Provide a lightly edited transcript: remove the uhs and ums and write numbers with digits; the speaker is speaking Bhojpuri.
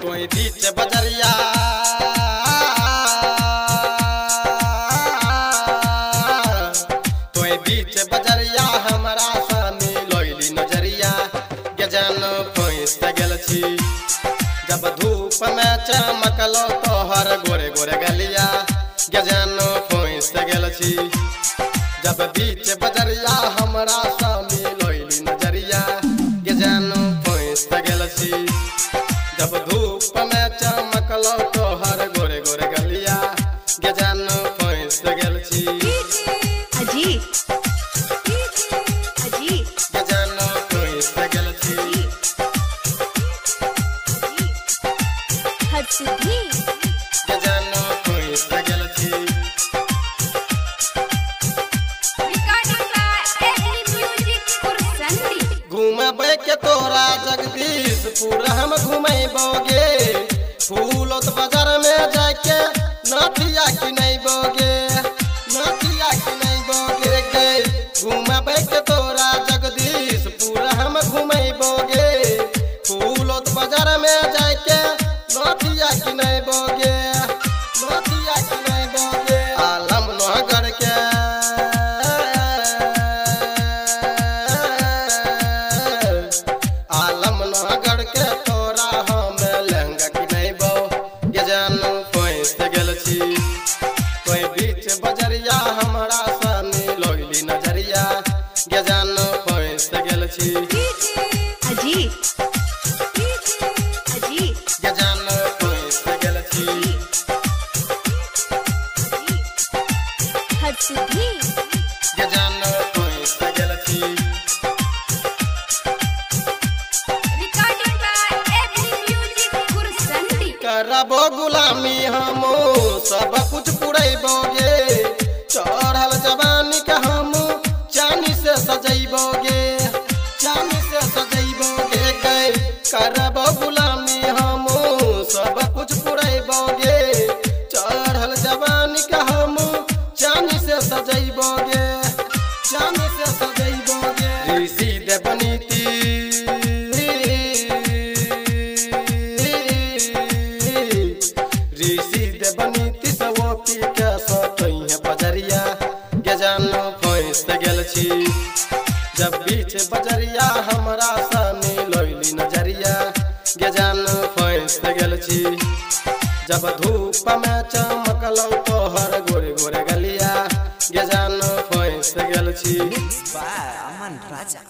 तोई बीच बजरिया तोई बीच बजरिया हमरा सामी लोइली नजरिया के जान फंस गेल छी जब धूप में चमकलो तोहर गोरे गोरे गलिया के जान फंस गेल छी जब बीच बजरिया हमरा सामी लोइली नजरिया के जान फंस गेल छी जब धूप में चमकलो तोहर गोरे गोरे गलिया के जान फंस गेल छी अजीत के जान फंस गेल छी हर्षदी के जान फंस गेल छी रिकॉर्डिंग बाय एडी म्यूजिक कुरसंडी घुमबे के तोरा जगदीशपुर हम घुमेबोगे फूलोत बाजार में जाके नाथिया किनैबोगे के घुमबे के तोरा जगदीशपुर हम घुमेबोगे फूलोत बाजार में जाके नाथिया किनैबोगे आलम नगर के आलम नगर के तोरा हम लहंगा किनैबो के जान फंस गेल छी कोई बीच बजरिया हमरा सानी लोइली नजरिया के जान फंस गेल छी अजीत के जान फंस गेल छी हर्षदी के जान फंस गेल छी रिकॉर्डिंग बाय एडी म्यूजिक कुरसंडी करबो गुलामी हम सब कुछ पुरैबोगे चढ़ल जवानी के हम चानी से सजैबोगे करबो गुलामी हम सब कुछ पुरैबोगे चढ़ल जवानी के हम चानी से सजैबोगे ऋषि देवनीति ऋषि देवनीति से वो पी के सटैहे बजरिया के जान फंस गेल छी जब बीच बजरिया हमरा सामी लोइली नजरिया के जान फंस गेल छी जब धूप में चमकलो तोहर गोरे गोरे गलिया के जान फंस गेल छी Mixed by Aman Raja.